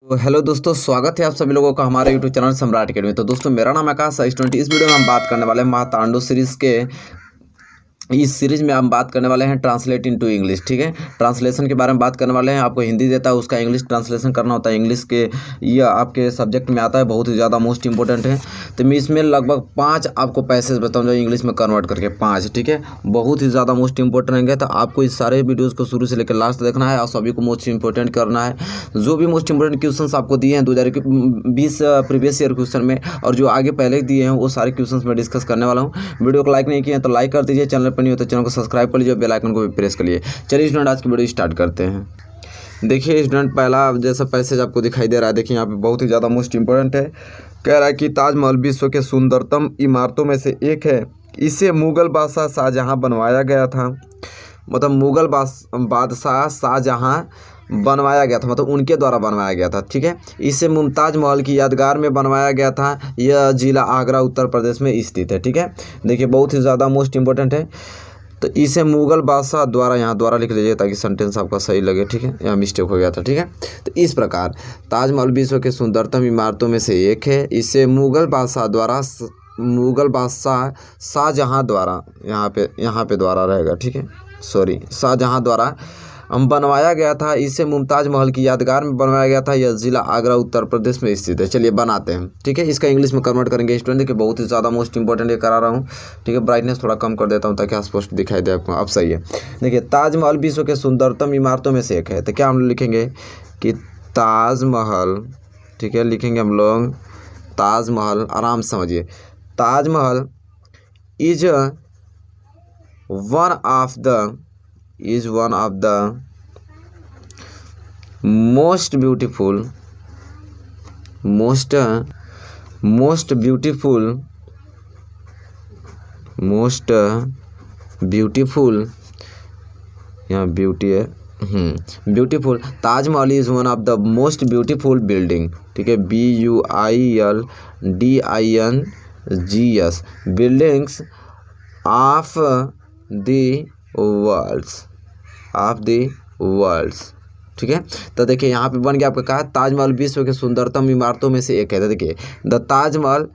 तो हेलो दोस्तों, स्वागत है आप सभी लोगों का हमारे यूट्यूब चैनल सम्राट अकेडमी। तो दोस्तों, मेरा नाम आकाश है स्टूडेंट। इस वीडियो में हम बात करने वाले हैं महातांडव सीरीज के। इस सीरीज में हम बात करने वाले हैं ट्रांसलेट इनटू इंग्लिश। ठीक है, ट्रांसलेशन के बारे में बात करने वाले हैं। आपको हिंदी देता है, उसका इंग्लिश ट्रांसलेशन करना होता है। इंग्लिश के यह आपके सब्जेक्ट में आता है, बहुत ही ज़्यादा मोस्ट इंपॉर्टेंट है। तो मैं इसमें लगभग 5 आपको पैसेज बताऊँ जो इंग्लिश में कन्वर्ट करके 5। ठीक है, बहुत ही ज़्यादा मोस्ट इंपॉर्टेंट रहेंगे। तो आपको इस सारे वीडियोज़ को शुरू से लेकर लास्ट देखना है और सभी को मोस्ट इंपॉर्टेंट करना है। जो भी मोस्ट इंपॉर्टेंट क्वेश्चन आपको दिए हैं 2020 प्रीवियस ईयर क्वेश्चन में, और जो आगे पहले दिए हैं वो सारे क्वेश्चन में डिस्कस करने वाला हूँ। वीडियो को लाइक नहीं किया तो लाइक कर दीजिए, चैनल पर नहीं हो तो चैनल को सब्सक्राइब कर लीजिए, बेल आइकन को भी प्रेस कर लिए। चलिए स्टूडेंट, आज की वीडियो स्टार्ट करते हैं। देखिए स्टूडेंट, पहला जैसा पैसेज आपको दिखाई दे रहा है, देखिए यहाँ पे बहुत ही ज़्यादा मोस्ट इंपॉर्टेंट है। कह रहा है कि ताजमहल विश्व के सुंदरतम इमारतों में से एक है। इसे मुगल बादशाह शाहजहां बनवाया गया था। मतलब मुगल बादशाह शाहजहां बनवाया गया था, मतलब उनके द्वारा बनवाया गया था। ठीक है, इसे मुमताज महल की यादगार में बनवाया गया था। यह जिला आगरा उत्तर प्रदेश में स्थित है। ठीक है, देखिए बहुत ही ज़्यादा मोस्ट इंपॉर्टेंट है। तो इसे मुगल बादशाह द्वारा, यहाँ द्वारा लिख लीजिए ताकि सेंटेंस आपका सही लगे। ठीक है, यहाँ मिस्टेक हो गया था। ठीक है, तो इस प्रकार ताजमहल विश्व के सुंदरतम इमारतों में से एक है। इसे मुगल बादशाह शाहजहां द्वारा, यहाँ पे द्वारा रहेगा। ठीक है, सॉरी, शाहजहां द्वारा बनवाया गया था। इसे मुमताज महल की यादगार में बनवाया गया था। यह जिला आगरा उत्तर प्रदेश में स्थित है। चलिए बनाते हैं। ठीक है, इसका इंग्लिश में कन्वर्ट करेंगे स्टूडेंट। देखिए बहुत ही ज़्यादा मोस्ट इंपॉर्टेंट ये करा रहा हूँ। ठीक है, ब्राइटनेस थोड़ा कम कर देता हूँ ताकि स्पष्ट दिखाई दे आपको। अब सही है। देखिए, ताजमहल विश्व के सुंदरतम इमारतों में से एक है। तो क्या हम लोग लिखेंगे कि ताजमहल, ठीक है, लिखेंगे हम लोग ताजमहल। आराम से समझिए, Taj Mahal is one of the most beautiful यहाँ ब्यूटी है, beautiful. Taj Mahal is one of the most beautiful building. ठीक है, BUILDINGS buildings of the worlds. ठीक है, तो देखिए यहाँ पे बन गया आपका कहा ताजमहल विश्व के सुंदरतम इमारतों में से एक है। तो देखिए द ताजमहल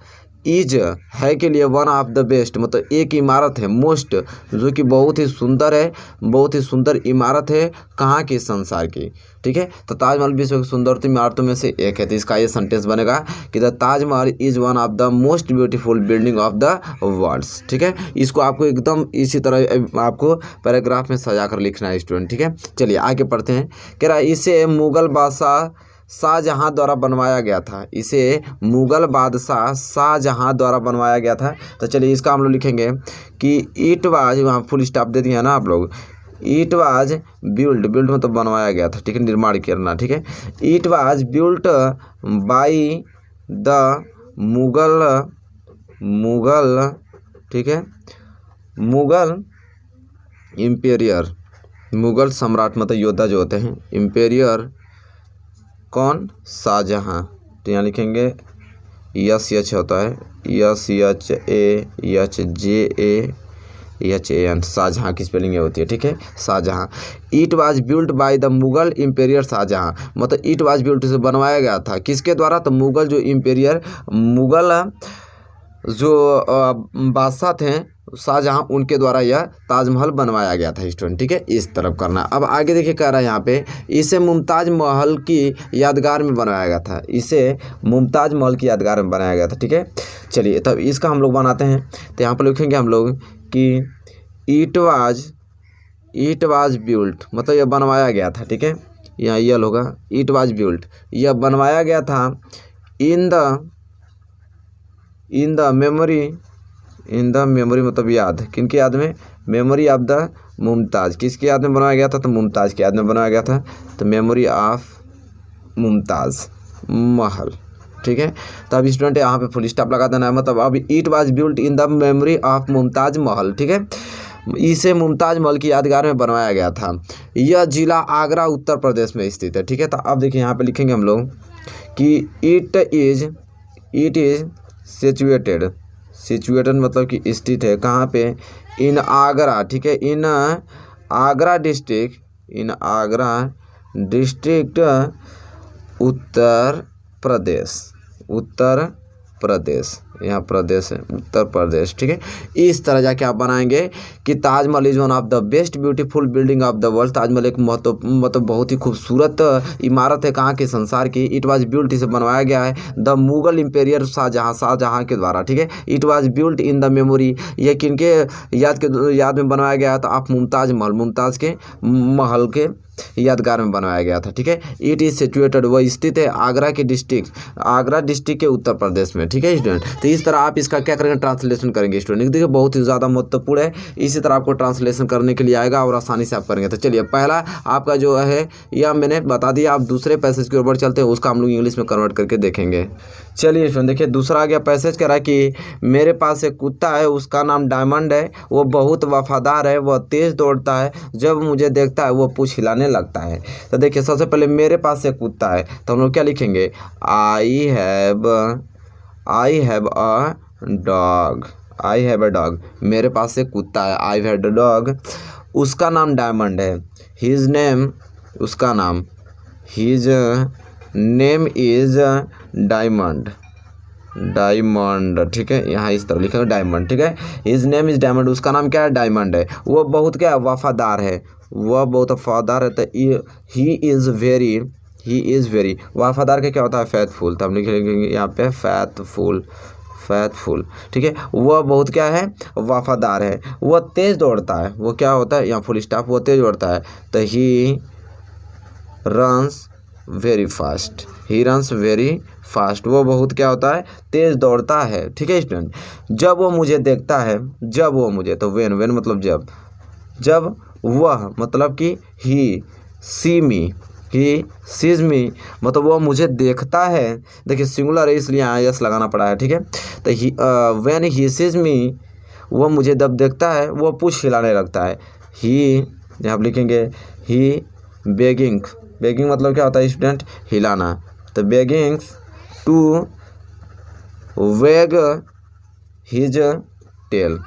इज है के लिए वन ऑफ द बेस्ट, मतलब एक इमारत है मोस्ट, जो कि बहुत ही सुंदर है, बहुत ही सुंदर इमारत है। कहाँ की? संसार की। ठीक है, तो ताजमहल विश्व की सुंदरतम इमारतों में से एक है। तो इसका ये सेंटेंस बनेगा कि the Taj Mahal is one of the most beautiful building of the worlds. ठीक है, इसको आपको एकदम इसी तरह आपको पैराग्राफ में सजा कर लिखना है स्टूडेंट। ठीक है, चलिए आगे पढ़ते हैं। कह रहा है इसे मुगल बादशाह शाहजहां द्वारा बनवाया गया था। इसे मुगल बादशाह शाहजहां द्वारा बनवाया गया था। तो चलिए इसका हम लोग लिखेंगे कि इट वाज, वहाँ फुल स्टॉप दे दिया ना आप लोग। इट वाज बिल्ड मतलब बनवाया गया था। ठीक है, निर्माण करना। ठीक है, it was built by the Mughal. ठीक है, मुगल इम्पेरियर, मुगल सम्राट मतलब योद्धा जो होते हैं, इम्पेरियर कौन? शाहजहां। तो यहाँ लिखेंगे SH होता है, SHAHJAHAN, शाहजहां की स्पेलिंग ये होती है। ठीक है, Shah Jahan. It was built by the Mughal emperor Shah Jahan, मतलब इट वाज बिल्ट से बनवाया गया था। किसके द्वारा? तो मुगल जो इम्पेरियर, मुगल जो बादशाह थे शाहजहां, उनके द्वारा यह ताजमहल बनवाया गया था स्टूडेंट। ठीक है, इस तरफ करना। अब आगे देखिए कह रहा है यहाँ पे इसे मुमताज महल की यादगार में बनाया गया था। इसे मुमताज महल की यादगार में बनाया गया था। ठीक है, चलिए तब इसका हम लोग बनाते हैं। तो यहाँ पर लिखेंगे हम लोग कि इट वाज बिल्ट, मतलब यह बनवाया गया था। ठीक है, यहाँ यल होगा, इट वाज बिल्ट, यह बनवाया गया था इन द मेमोरी मतलब याद, किनकी याद में? Memory of the Mumtaz. किसकी याद में बनवाया गया था? तो मुमताज की याद में बनाया गया था। तो मेमोरी ऑफ मुमताज महल। ठीक है, तो अब स्टूडेंट यहाँ पे फुल स्टॉप लगा देना है, मतलब अब it was built in the memory of Mumtaz Mahal. ठीक है, इसे मुमताज महल की यादगार में बनवाया गया था। यह जिला आगरा उत्तर प्रदेश में स्थित है। ठीक है, तो अब देखिए यहाँ पे लिखेंगे हम लोग कि इट इज सिचुएटेड मतलब कि स्थित है। कहाँ पे? इन आगरा। ठीक है, इन आगरा डिस्ट्रिक्ट उत्तर प्रदेश, यहाँ प्रदेश है उत्तर प्रदेश, ठीक है। इस तरह जाके आप बनाएंगे कि Taj Mahal is one of the best beautiful building of the world. Taj Mahal एक मतलब बहुत ही खूबसूरत इमारत है कहाँ की, संसार की। इट वाज बिल्ट, इसे बनवाया गया है द मुगल इंपेरियर शाहजहाँ के द्वारा, ठीक है। It was built in the memory, ये किनके याद में बनवाया गया था, आप मुमताज़ के महल के यादगार में बनवाया गया था, ठीक है। इट इज़ सिचुएटेड, वह स्थित है आगरा डिस्ट्रिक्ट के उत्तर प्रदेश में, ठीक है स्टूडेंट। तो इस तरह आप इसका क्या करेंगे, ट्रांसलेशन करेंगे स्टूडेंट। देखिए बहुत ही ज़्यादा महत्वपूर्ण है, इसी तरह आपको ट्रांसलेशन करने के लिए आएगा और आसानी से आप करेंगे। तो चलिए पहला आपका जो है यह मैंने बता दिया। आप दूसरे पैसेज के ऊपर चलते हैं, उसका हम लोग इंग्लिश में कन्वर्ट करके देखेंगे। चलिए स्टूडेंट देखिए दूसरा आ गया पैसेज, कह रहा है कि मेरे पास एक कुत्ता है, उसका नाम डायमंड है, वो बहुत वफादार है, वह तेज़ दौड़ता है, जब मुझे देखता है वो पूंछ हिलाने लगता है। तो देखिए सबसे पहले मेरे पास एक कुत्ता है, तो हम लोग क्या लिखेंगे, आई हैव अ डॉग। मेरे पास एक कुत्ता है, आई हैव अ डॉग, उसका नाम डायमंड है, हिज नेम इज डायमंड, ठीक है। यहाँ इस तरह लिखेंगे डायमंड, ठीक है। हिज नेम इज डायमंड, उसका नाम क्या है, डायमंड है। वो बहुत क्या वफादार है, तो ही इज़ वेरी वफादार का क्या होता है, फैथफुल। तो हम लिखेंगे यहाँ पे फैथफुल, ठीक है। वह बहुत क्या है, वफादार है। वह तेज़ दौड़ता है, वो क्या होता है, यहाँ फुल स्टॉप, वो तेज़ दौड़ता है। तो ही रन्स वेरी फास्ट, वो बहुत क्या होता है, तेज़ दौड़ता है, ठीक है स्टूडेंट। जब वो मुझे देखता है, तो वेन मतलब जब वह मतलब कि ही सीज मी मतलब वो मुझे देखता है। देखिए सिंगुलर है इसलिए यहाँ यस लगाना पड़ा है, ठीक है। तो व्हेन ही सीज मी, वो मुझे जब देखता है वो पूंछ हिलाने लगता है। यहाँ पर लिखेंगे ही बेगिंग मतलब क्या होता है स्टूडेंट, हिलाना। तो बेगिंग्स टू वेग हिज टेल,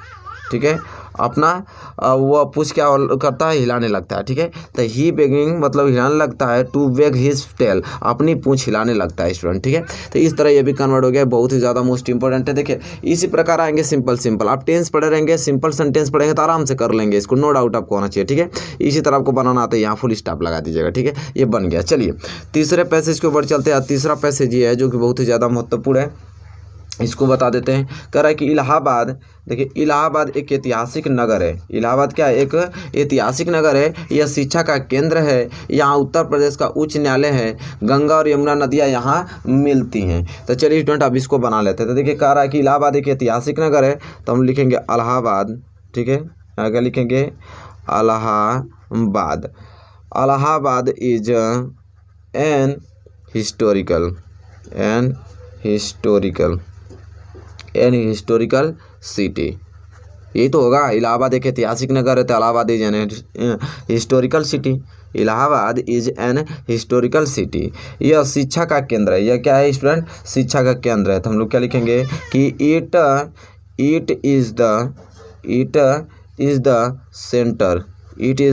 ठीक है। अपना वो पूछ क्या करता है, हिलाने लगता है, ठीक है। तो ही बेगिंग मतलब हिलाने लगता है, टू वेग हिज टेल अपनी पूंछ हिलाने लगता है स्टूडेंट, ठीक है। तो इस तरह ये भी कन्वर्ट हो गया, बहुत ही ज़्यादा मोस्ट इंपॉर्टेंट है। देखिए इसी प्रकार आएंगे सिंपल, आप टेंस पढ़े रहेंगे, सिंपल सेंटेंस पढ़ेंगे तो आराम से कर लेंगे इसको, नो डाउट आपको होना चाहिए, ठीक है। इसी तरह आपको बनाना आता है, यहाँ फुल स्टॉप लगा दीजिएगा, ठीक है। ये बन गया। चलिए तीसरे पैसेज के ऊपर चलते हैं। तीसरा पैसेज ये है जो कि बहुत ही ज़्यादा महत्वपूर्ण है, इसको बता देते हैं। कह रहा है कि इलाहाबाद, देखिए इलाहाबाद एक ऐतिहासिक नगर है। इलाहाबाद क्या है, एक ऐतिहासिक नगर है, यह शिक्षा का केंद्र है, यहाँ उत्तर प्रदेश का उच्च न्यायालय है, गंगा और यमुना नदियाँ यहाँ मिलती हैं। तो चलिए स्टूडेंट अब इसको बना लेते हैं। तो देखिए कह रहा है कि इलाहाबाद एक ऐतिहासिक नगर है, तो हम लिखेंगे इलाहाबाद, ठीक है। आगे लिखेंगे Allahabad is an historical city. यही तो होगा, इलाहाबाद एक ऐतिहासिक नगर है, तो Allahabad is an historical city. Allahabad is an historical city, यह शिक्षा का केंद्र है। यह क्या है स्टूडेंट, शिक्षा का केंद्र है। तो हम लोग क्या लिखेंगे कि it is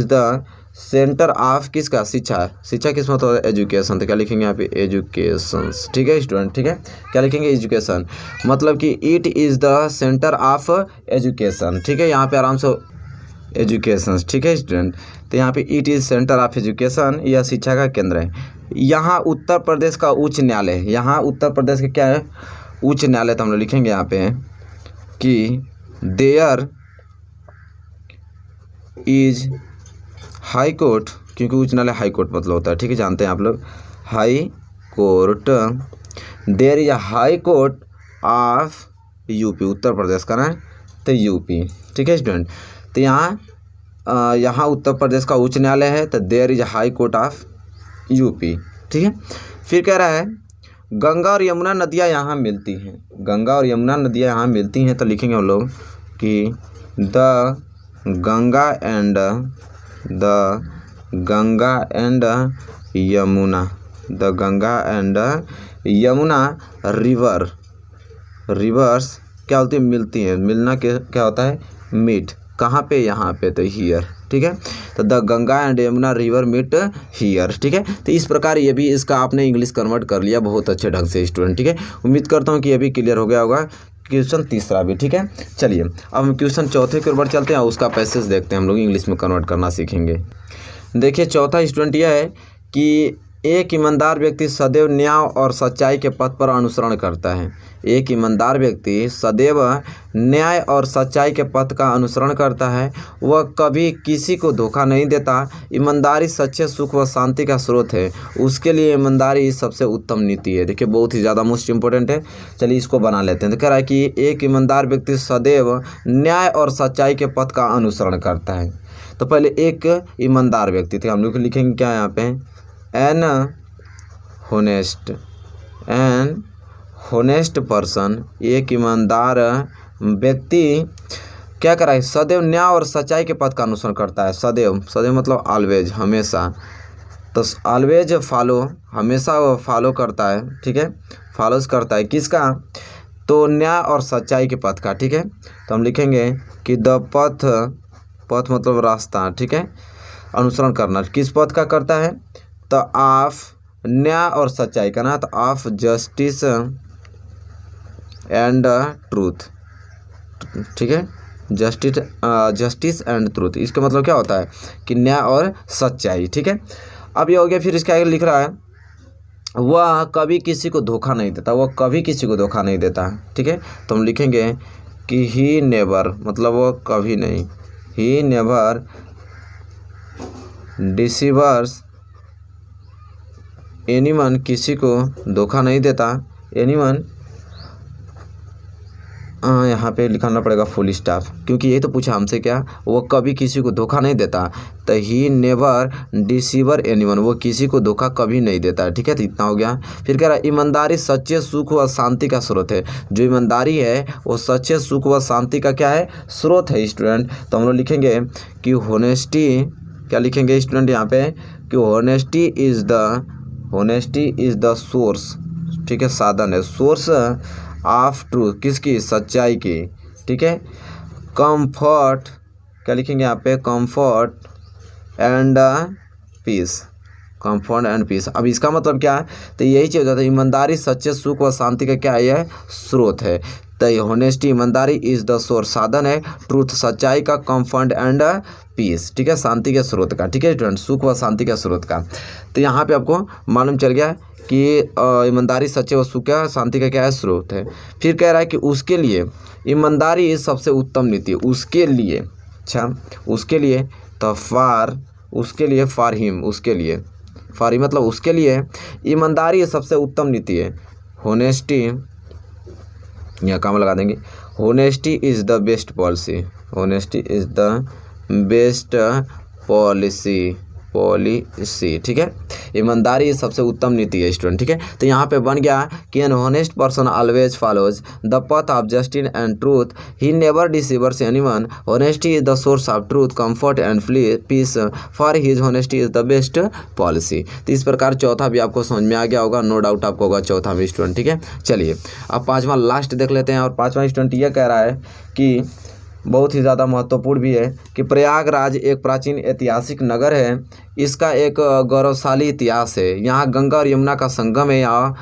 the centre of किसका, शिक्षा किस मतलब एजुकेशन। तो क्या लिखेंगे यहाँ पे, एजुकेशन, ठीक है स्टूडेंट, ठीक है। क्या लिखेंगे, एजुकेशन, मतलब कि it is the centre of education, ठीक है। यहाँ पे आराम से एजुकेशन, ठीक है स्टूडेंट। तो यहाँ पे it is centre of education, यह शिक्षा का केंद्र है। यहाँ उत्तर प्रदेश का उच्च न्यायालय, यहाँ उत्तर प्रदेश का क्या है, उच्च न्यायालय। तो हम लोग लिखेंगे यहाँ पे कि देयर इज हाई कोर्ट, क्योंकि उच्च न्यायालय हाई कोर्ट मतलब होता है, ठीक है, जानते हैं आप लोग, high court. There is high court of UP, Uttar Pradesh का ना, तो यूपी, ठीक है स्टूडेंट। तो यहाँ उत्तर प्रदेश का उच्च न्यायालय है, तो there is high court of UP, ठीक है। फिर कह रहा है गंगा और यमुना नदियाँ यहाँ मिलती हैं, तो लिखेंगे हम लोग कि the Ganga and Yamuna reverse क्या होती है, मिलती हैं। मिलना क्या होता है, मीट, कहाँ पे, यहाँ पे, तो हियर, ठीक है। तो the Ganga and Yamuna river meet here, ठीक है। तो इस प्रकार ये भी इसका आपने इंग्लिश कन्वर्ट कर लिया बहुत अच्छे ढंग से स्टूडेंट, ठीक है। उम्मीद करता हूँ कि ये भी क्लियर हो गया होगा। क्वेश्चन तीसरा भी, ठीक है। चलिए अब हम क्वेश्चन चौथे के ऊपर चलते हैं, उसका पैसेज देखते हैं, हम लोग इंग्लिश में कन्वर्ट करना सीखेंगे। देखिए चौथा स्टूडेंट यह है कि एक ईमानदार व्यक्ति सदैव न्याय और सच्चाई के पथ पर अनुसरण करता है। एक ईमानदार व्यक्ति सदैव न्याय और सच्चाई के पथ का अनुसरण करता है। वह कभी किसी को धोखा नहीं देता। ईमानदारी सच्चे सुख व शांति का स्रोत है। उसके लिए ईमानदारी सबसे उत्तम नीति है। देखिए बहुत ही ज़्यादा मोस्ट इंपॉर्टेंट है। चलिए इसको बना लेते हैं। तो कह रहा है कि एक ईमानदार व्यक्ति सदैव न्याय और सच्चाई के पथ का अनुसरण करता है। तो पहले एक ईमानदार व्यक्ति थे, हम लोग लिखेंगे क्या यहाँ पे, एन होनेस्ट पर्सन। एक ईमानदार व्यक्ति क्या करा है, सदैव न्याय और सच्चाई के पथ का अनुसरण करता है। सदैव, सदैव मतलब ऑलवेज, हमेशा। तो ऑलवेज फॉलो, हमेशा वो फॉलो करता है, ठीक है। फॉलोज करता है किसका, तो न्याय और सच्चाई के पथ का, ठीक है। तो हम लिखेंगे कि द पथ, पथ मतलब रास्ता, ठीक है। अनुसरण करना किस पथ का करता है, तो ऑफ न्याय और सच्चाई का ना, तो ऑफ जस्टिस एंड ट्रूथ, ठीक है। जस्टिस एंड ट्रूथ, इसका मतलब क्या होता है कि न्याय और सच्चाई, ठीक है। अब ये हो गया। फिर इसका आगे लिख रहा है वह कभी किसी को धोखा नहीं देता। वह कभी किसी को धोखा नहीं देता, ठीक है। तो हम लिखेंगे कि ही नेवर, मतलब वह कभी नहीं, ही नेवर डिसीवर्स एनीवन, किसी को धोखा नहीं देता। एनीवन, यहाँ पे लिखाना पड़ेगा फुल स्टॉप, क्योंकि ये तो पूछा हमसे क्या, वो कभी किसी को धोखा नहीं देता। तो ही नेवर डिसीवर एनीवन, वो किसी को धोखा कभी नहीं देता, ठीक है। तो इतना हो गया। फिर कह रहा है ईमानदारी सच्चे सुख व शांति का स्रोत है। जो ईमानदारी है वो सच्चे सुख व शांति का क्या है, स्रोत है स्टूडेंट। तो हम लोग लिखेंगे कि होनेस्टी, क्या लिखेंगे स्टूडेंट यहाँ पे, कि होनेस्टी इज़ द सोर्स, ठीक है, साधन है, सोर्स ऑफ ट्रूथ, किसकी, सच्चाई की, ठीक है। कंफर्ट, क्या लिखेंगे यहाँ पे, comfort and peace, comfort and peace. अब इसका मतलब क्या है, तो यही चीज़ हो जाता है, ईमानदारी सच्चे सुख व शांति का क्या है, यह स्रोत है। तो होनेस्टी, ईमानदारी इज़ द सोर्स, साधन है, ट्रूथ सच्चाई का, कंफर्ट एंड पीस, ठीक है, शांति के स्रोत का, ठीक है स्टूडेंट, सुख व शांति के स्रोत का। तो यहाँ पे आपको मालूम चल गया कि ईमानदारी सच्चे व सुख का, शांति का क्या है, स्रोत है। फिर कह रहा है कि उसके लिए ईमानदारी सबसे उत्तम नीति है। उसके लिए, अच्छा उसके लिए, तो फॉर, उसके लिए, फॉर हिम, उसके लिए, फॉर हिम मतलब उसके लिए ईमानदारी सबसे उत्तम नीति है। होनेस्टी, यहाँ काम लगा देंगे, honesty is the best policy, honesty is the best policy, ठीक है। ईमानदारी सबसे उत्तम नीति है स्टूडेंट, ठीक है। तो यहाँ पे बन गया कि an honest person always follows the path of justice and truth, he never deceives anyone, honesty is the source of truth, comfort and peace, for his honesty is the best policy. तो इस प्रकार चौथा भी आपको समझ में आ गया होगा, नो डाउट आपको होगा चौथा भी स्टूडेंट, ठीक है। चलिए अब पाँचवा लास्ट देख लेते हैं। और पाँचवा स्टूडेंट यह कह रहा है कि बहुत ही ज़्यादा महत्वपूर्ण भी है कि प्रयागराज एक प्राचीन ऐतिहासिक नगर है। इसका एक गौरवशाली इतिहास है। यहाँ गंगा और यमुना का संगम है। यहाँ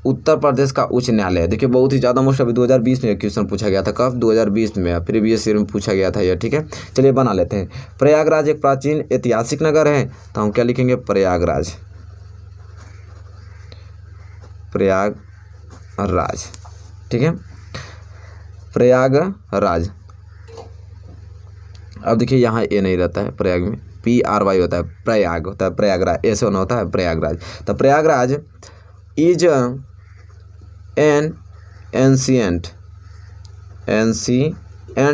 उत्तर प्रदेश का उच्च न्यायालय है। देखिए बहुत ही ज़्यादा मोस्ट अभी 2020 में क्वेश्चन पूछा गया था। कब, 2020 में, प्रीवियस ईयर में पूछा गया था यह, ठीक है। चलिए बना लेते हैं। प्रयागराज एक प्राचीन ऐतिहासिक नगर है। तो हम क्या लिखेंगे, प्रयागराज, प्रयागराज, ठीक है, प्रयागराज। अब देखिए यहाँ ए नहीं रहता है, प्रयाग में PRY होता है, प्रयाग होता है, प्रयागराज ऐसे होना होता है, प्रयागराज। तो Prayagraj is N ancient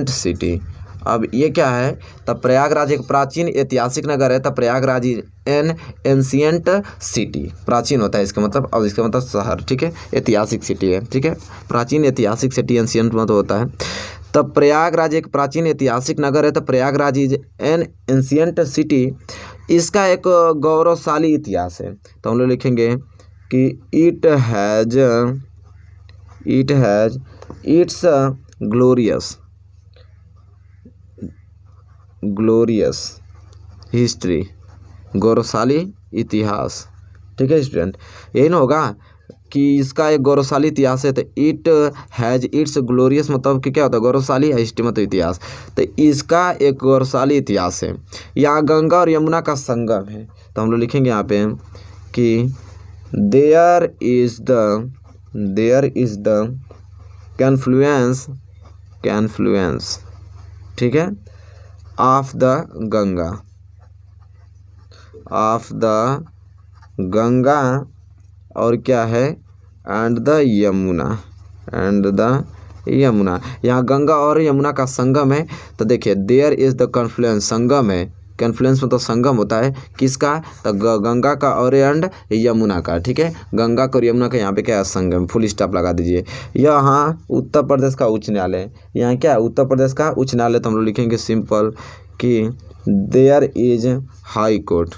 city. अब ये क्या है, तब प्रयागराज एक प्राचीन ऐतिहासिक नगर है। तब प्रयागराज एन एंशिएंट सिटी, प्राचीन होता है इसका मतलब, अब इसका मतलब शहर, ठीक है, ऐतिहासिक सिटी है, ठीक है, प्राचीन ऐतिहासिक सिटी, एंशिएंट मतलब होता है। तब प्रयागराज एक प्राचीन ऐतिहासिक नगर है। तो Prayagraj is N ancient city, इसका एक गौरवशाली इतिहास है। तो हम लोग लिखेंगे कि it has its glorious glorious history, गौरवशाली इतिहास। ठीक है स्टूडेंट, यही ना होगा कि इसका एक गौरवशाली इतिहास है, तो इट हैज़ इट्स ग्लोरियस मतलब कि क्या होता है, गौरवशाली है, हिस्ट्री मतलब इतिहास, तो इसका एक गौरवशाली इतिहास है। यहाँ गंगा और यमुना का संगम है, तो हम लोग लिखेंगे यहाँ पे कि देयर इज द कैनफ्लुएंस, ठीक है, ऑफ द गंगा और क्या है, एंड द यमुना, यहाँ गंगा और यमुना का संगम है। तो देखिए देयर इज द कन्फ्लुएंस, संगम है, कन्फ्लुएंस मतलब संगम होता है किसका, तो गंगा का और एंड यमुना का। ठीक है, गंगा का और यमुना का यहाँ पे क्या है, संगम, फुल स्टॉप लगा दीजिए। यहाँ उत्तर प्रदेश का उच्च न्यायालय, यहाँ क्या है, उत्तर प्रदेश का उच्च न्यायालय, तो हम लोग लिखेंगे सिंपल कि there is high court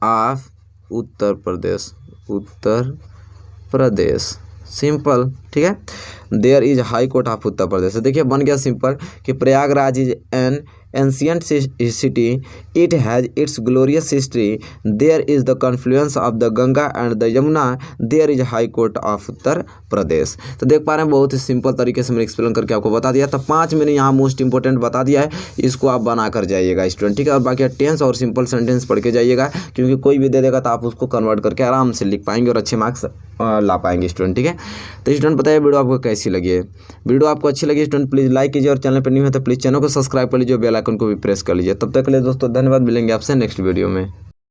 of Uttar Pradesh, simple. ठीक है, there is high court of Uttar Pradesh. देखिए बन गया सिंपल कि Prayagraj is an ancient city, it has its glorious history, there is the confluence of the Ganga and the Yamuna, there is high court of Uttar Pradesh. तो देख पा रहे हैं बहुत ही सिंपल तरीके से मैंने एक्सप्लेन करके आपको बता दिया। तो 5 मैंने यहाँ मोस्ट इंपॉर्टेंट बता दिया है, इसको आप बना कर जाइएगा स्टूडेंट। ठीक है, और बाकी टेंस और सिंपल सेंटेंस पढ़ के जाइएगा, क्योंकि कोई भी दे देगा तो आप उसको कन्वर्ट करके आराम से लिख पाएंगे और अच्छे मार्क्स ला पाएंगे स्टूडेंट। ठीक है, तो स्टूडेंट बताइए वीडियो आपको कैसी लगी है। वीडियो आपको अच्छी लगी स्टूडेंट प्लीज़ लाइक कीजिए, और चैनल पर न्यू है तो प्लीज़ चैनल को सब्सक्राइब कर लीजिए, बेल आइकन को भी प्रेस कर लीजिए। तब तक के लिए दोस्तों धन्यवाद, मिलेंगे आपसे नेक्स्ट वीडियो में।